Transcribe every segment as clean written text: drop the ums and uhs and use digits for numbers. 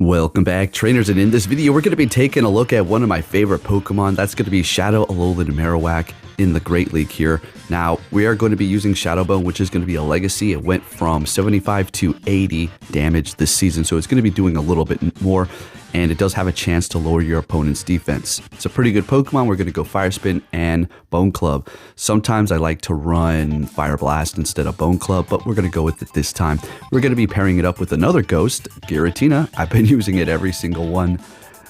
Welcome back, trainers, and in this video we're going to be taking a look at one of my favorite Pokemon. That's going to be Shadow Alolan Marowak in the Great League here. Now, we are going to be using Shadow Bone, which is going to be a legacy. It went from 75 to 80 damage this season, so it's going to be doing a little bit more, and it does have a chance to lower your opponent's defense. It's a pretty good Pokemon. We're going to go Fire Spin and Bone Club. Sometimes I like to run Fire Blast instead of Bone Club, but we're going to go with it this time. We're going to be pairing it up with another ghost, Giratina. I've been using it every single one,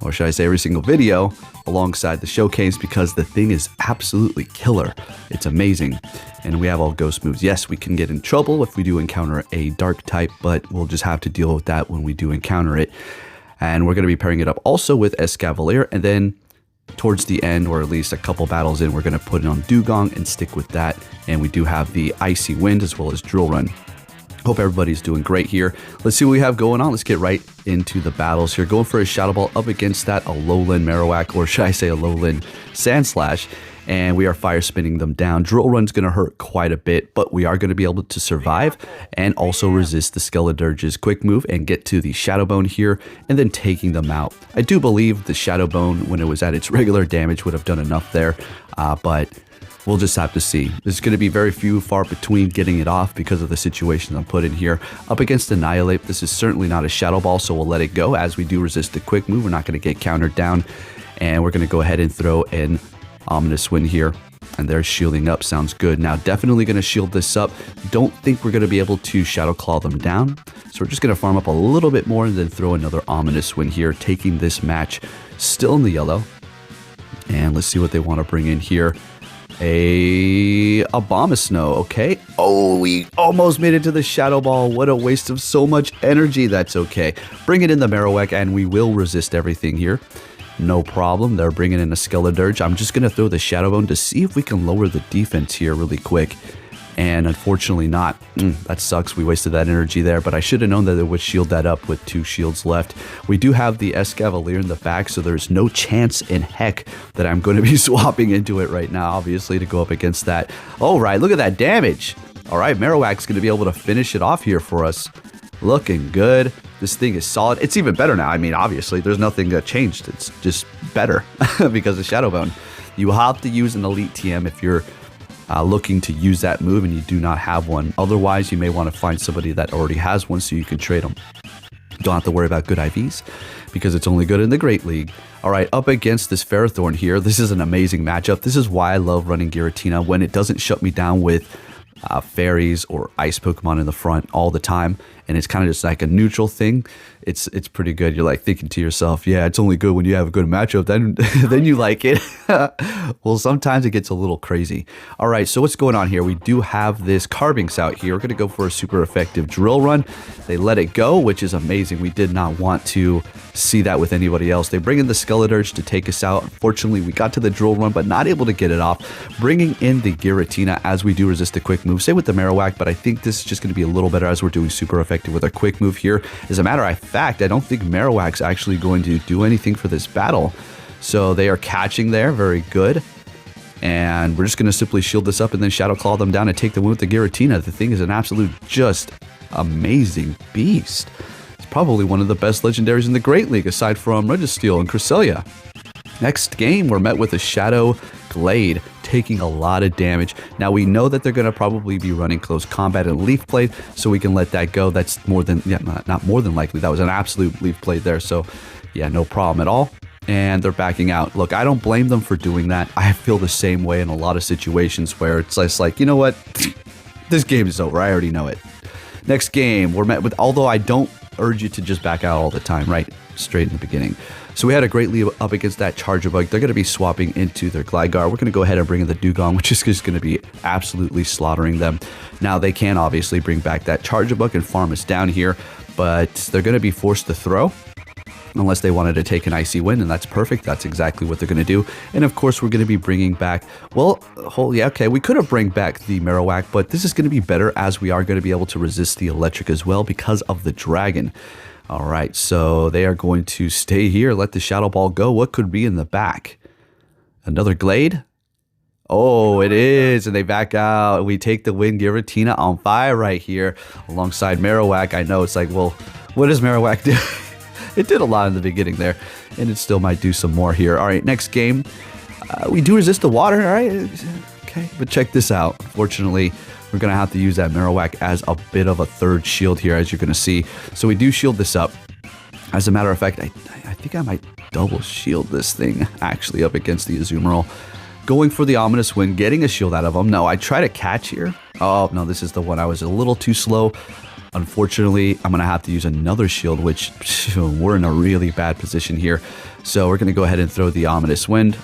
or should I say every single video, alongside the showcase because the thing is absolutely killer. It's amazing. And we have all ghost moves. Yes, we can get in trouble if we do encounter a dark type, but we'll just have to deal with that when we do encounter it. And we're going to be pairing it up also with Escavalier, and then towards the end, or at least a couple battles in, we're going to put it on Dugong and stick with that. And we do have the Icy Wind as well as Drill Run. Hope everybody's doing great here. Let's see what we have going on. Let's get right into the battles here. Going for a Shadow Ball up against that Alolan Marowak, or should I say Alolan Sandslash. And we are fire spinning them down. Drill Run's going to hurt quite a bit, but we are going to be able to survive and also resist the Skeledirge's quick move and get to the Shadow Bone here and then taking them out. I do believe the Shadow Bone, when it was at its regular damage, would have done enough there, but we'll just have to see. There's going to be very far between getting it off because of the situations I'm put in here. Up against Annihilate, this is certainly not a Shadow Ball, so we'll let it go as we do resist the quick move. We're not going to get countered down, and we're going to go ahead and throw an Ominous Wind here. And they're shielding up. Sounds good. Now, definitely going to shield this up. Don't think we're going to be able to Shadow Claw them down. So we're just going to farm up a little bit more and then throw another Ominous Wind here, taking this match still in the yellow. And let's see what they want to bring in here. A Abomasnow, okay. Oh, we almost made it to the Shadow Ball. What a waste of so much energy. That's okay. Bring it in the Marowak, and we will resist everything here. No problem. They're bringing in a Skeledirge. I'm just going to throw the Shadow Bone to see if we can lower the defense here really quick. And unfortunately not. That sucks. We wasted that energy there, but I should have known that it would shield that up with 2 shields left. We do have the Escavalier in the back, so there's no chance in heck that I'm going to be swapping into it right now, obviously, to go up against that. All right, look at that damage. All right, Marowak's going to be able to finish it off here for us. Looking good. This thing is solid. It's even better now. I mean, obviously, there's nothing that changed. It's just better because of Shadow Bone. You have to use an Elite TM if you're looking to use that move and you do not have one. Otherwise, you may want to find somebody that already has one so you can trade them. Don't have to worry about good IVs because it's only good in the Great League. All right, up against this Ferrothorn here. This is an amazing matchup. This is why I love running Giratina, when it doesn't shut me down with fairies or ice Pokemon in the front all the time, and it's kind of just like a neutral thing. It's pretty good. You're like thinking to yourself, yeah, it's only good when you have a good matchup, then then you like it. Well, sometimes it gets a little crazy. All right, so what's going on here? We do have this Carbinx out here. We're going to go for a super effective Drill Run. They let it go, which is amazing. We did not want to see that with anybody else. They bring in the Skeledirge to take us out. Unfortunately, we got to the Drill Run, but not able to get it off. Bringing in the Giratina as we do resist the quick move. Same with the Marowak, but I think this is just going to be a little better as we're doing super effective with our quick move here. As a matter of fact, I don't think Marowak's actually going to do anything for this battle. So they are catching there. Very good. And we're just going to simply shield this up and then Shadow Claw them down and take the win with the Giratina. The thing is an absolute just amazing beast. It's probably one of the best legendaries in the Great League aside from Registeel and Cresselia. Next game, we're met with a Shadow Glade, taking a lot of damage. Now, we know that they're going to probably be running close combat and Leaf Blade, so we can let that go. That's more than, yeah, not more than likely. That was an absolute Leaf Blade there, so yeah, no problem at all. And they're backing out. Look, I don't blame them for doing that. I feel the same way in a lot of situations where it's just like, you know what? This game is over. I already know it. Next game, we're met with, although I don't urge you to just back out all the time, right? Straight in the beginning. So we had a great lead up against that Charger Bug. They're going to be swapping into their Gligar. We're going to go ahead and bring in the Dugong, which is just going to be absolutely slaughtering them. Now, they can obviously bring back that Charger Bug and farm us down here, but they're going to be forced to throw unless they wanted to take an Icy Wind, and that's perfect. That's exactly what they're going to do. And of course, we're going to be bringing back, well, yeah, okay, we could have bring back the Marowak, but this is going to be better as we are going to be able to resist the Electric as well because of the Dragon. All right, so they are going to stay here, let the Shadow Ball go. What could be in the back? Another Glade? Oh, it is, and they back out. We take the win. Giratina on fire right here alongside Marowak. I know it's like, well, what does Marowak do? It did a lot in the beginning there, and it still might do some more here. All right, next game. We do resist the water, all right? Okay, but check this out. Unfortunately, we're going to have to use that Marowak as a bit of a third shield here, as you're going to see. So we do shield this up. As a matter of fact, I think I might double shield this thing, actually, up against the Azumarill. Going for the Ominous Wind, getting a shield out of him. No, I try to catch here. Oh, no, this is the one. I was a little too slow. Unfortunately, I'm going to have to use another shield, which we're in a really bad position here. So we're going to go ahead and throw the Ominous Wind.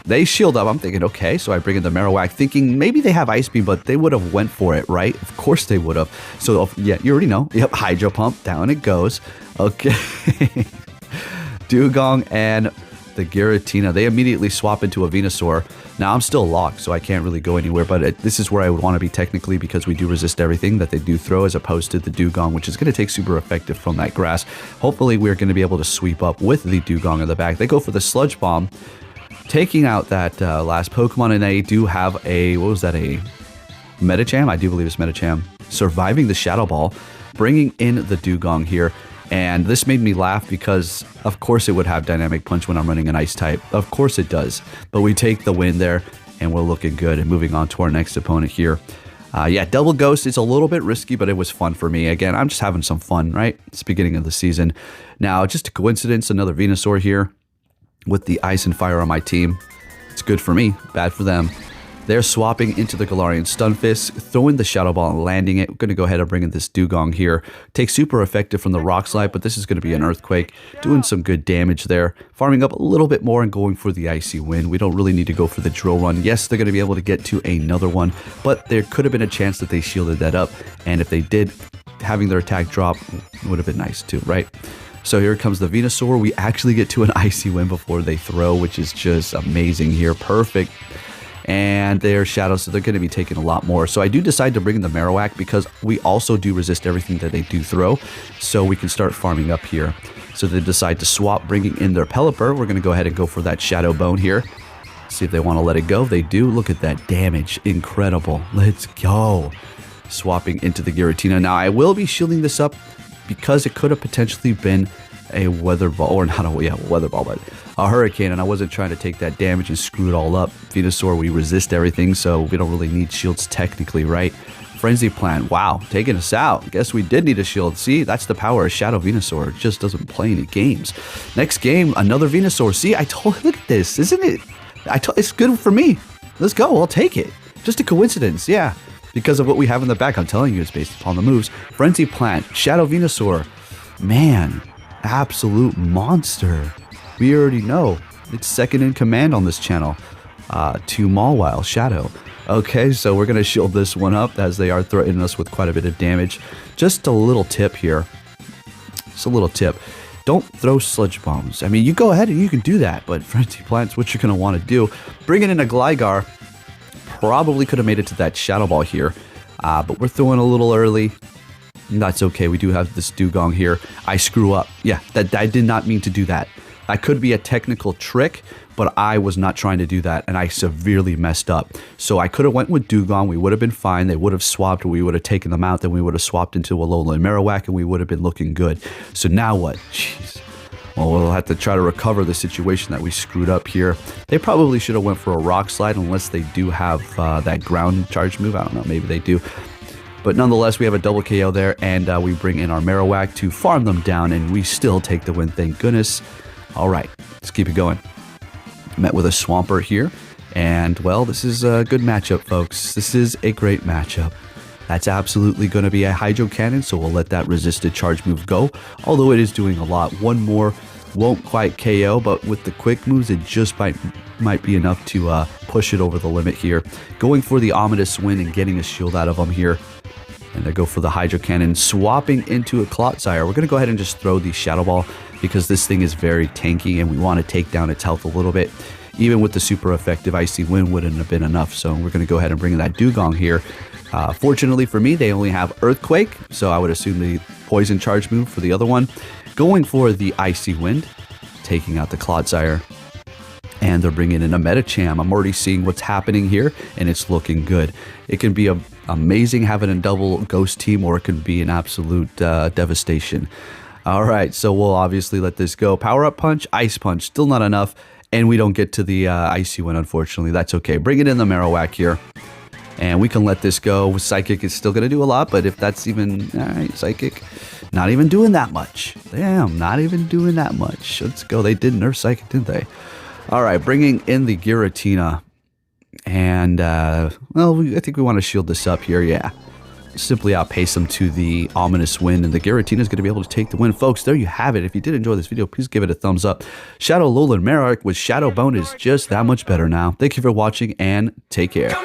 They shield up. I'm thinking, okay, so I bring in the Marowak, thinking maybe they have Ice Beam, but they would have went for it, right? Of course they would have. So, yeah, you already know. Yep, Hydro Pump, down it goes. Okay. Dugong and the Giratina, they immediately swap into a Venusaur. Now, I'm still locked, so I can't really go anywhere, but this is where I would want to be technically because we do resist everything that they do throw as opposed to the Dugong, which is going to take super effective from that grass. Hopefully, we're going to be able to sweep up with the Dugong in the back. They go for the Sludge Bomb, taking out that last Pokemon, and they do have a, what was that, a Medicham? I do believe it's Medicham. Surviving the Shadow Ball, bringing in the Dugong here. And this made me laugh because, of course, it would have Dynamic Punch when I'm running an Ice type. Of course it does. But we take the win there, and we're looking good. And moving on to our next opponent here. Yeah, Double Ghost is a little bit risky, but it was fun for me. Again, I'm just having some fun, right? It's the beginning of the season. Now, just a coincidence, another Venusaur here with the Ice and Fire on my team. It's good for me, bad for them. They're swapping into the Galarian Stunfisk, throwing the Shadow Ball and landing it. We're going to go ahead and bring in this Dugong here. Take super effective from the Rock Slide, but this is going to be an Earthquake. Doing some good damage there. Farming up a little bit more and going for the Icy Wind. We don't really need to go for the Drill Run. Yes, they're going to be able to get to another one, but there could have been a chance that they shielded that up. And if they did, having their attack drop would have been nice too, right? So here comes the Venusaur. We actually get to an Icy Wind before they throw, which is just amazing here. Perfect. And they're Shadows, so they're going to be taking a lot more. So I do decide to bring in the Marowak because we also do resist everything that they do throw. So we can start farming up here. So they decide to swap, bringing in their Pelipper. We're going to go ahead and go for that Shadow Bone here. See if they want to let it go. They do. Look at that damage. Incredible. Let's go. Swapping into the Giratina. Now, I will be shielding this up because it could have potentially been a Weather Ball, or not a Weather Ball, but a Hurricane, and I wasn't trying to take that damage and screw it all up. Venusaur, we resist everything, so we don't really need shields technically, right? Frenzy Plant, wow, taking us out. Guess we did need a shield. See, that's the power of Shadow Venusaur. It just doesn't play any games. Next game, another Venusaur. See, I told, look at this, isn't it? It's good for me. Let's go, I'll take it. Just a coincidence, yeah. Because of what we have in the back, I'm telling you, it's based upon the moves. Frenzy Plant, Shadow Venusaur, man, absolute monster. We already know it's second in command on this channel to Mawile Shadow. Okay, so we're going to shield this one up as they are threatening us with quite a bit of damage. Just a little tip here. Just a little tip. Don't throw Sludge Bombs. I mean, you go ahead and you can do that, but Frenzy Plant's what you're going to want to do. Bringing in a Gligar. Probably could have made it to that Shadow Ball here, but we're throwing a little early. That's okay. We do have this Dugong here. I screw up. Yeah, I did not mean to do that. That could be a technical trick, but I was not trying to do that, and I severely messed up. So I could have went with Dugong. We would have been fine. They would have swapped, or we would have taken them out. Then we would have swapped into Alolan Marowak, and we would have been looking good. So now what? Jeez. Well, we'll have to try to recover the situation that we screwed up here. They probably should have went for a Rock Slide unless they do have that Ground Charge move. I don't know. Maybe they do. But nonetheless, we have a double KO there, and we bring in our Marowak to farm them down, and we still take the win, thank goodness. All right, let's keep it going. Met with a Swampert here, and, well, this is a good matchup, folks. This is a great matchup. That's absolutely going to be a Hydro Cannon, so we'll let that resisted charge move go, although it is doing a lot. One more won't quite KO, but with the quick moves, it just might be enough to push it over the limit here. Going for the Ominous Wind and getting a shield out of them here. And they go for the Hydro Cannon, swapping into a Clotsire. We're going to go ahead and just throw the Shadow Ball because this thing is very tanky and we want to take down its health a little bit. Even with the super effective Icy Wind wouldn't have been enough, so we're going to go ahead and bring in that Dugong here. Fortunately for me, they only have Earthquake, so I would assume the Poison Charge move for the other one. Going for the Icy Wind, taking out the Clotsire. And they're bringing in a Medicham. I'm already seeing what's happening here, and it's looking good. It can be amazing having a double Ghost team, or it can be an absolute devastation. All right, so we'll obviously let this go. Power up punch, ice punch, still not enough. And we don't get to the icy one, unfortunately. That's okay. Bring it in the Marowak here. And we can let this go. Psychic is still going to do a lot, but if that's even... All right, Psychic. Not even doing that much. Damn, not even doing that much. Let's go. They did nerf Psychic, didn't they? All right, bringing in the Giratina. And, well, I think we want to shield this up here, yeah. Simply outpace them to the ominous win, and the Giratina is going to be able to take the win. Folks, there you have it. If you did enjoy this video, please give it a thumbs up. Shadow Alolan Marowak with Shadow Bone is just that much better now. Thank you for watching, and take care.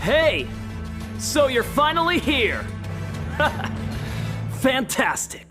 Hey! So you're finally here! Fantastic!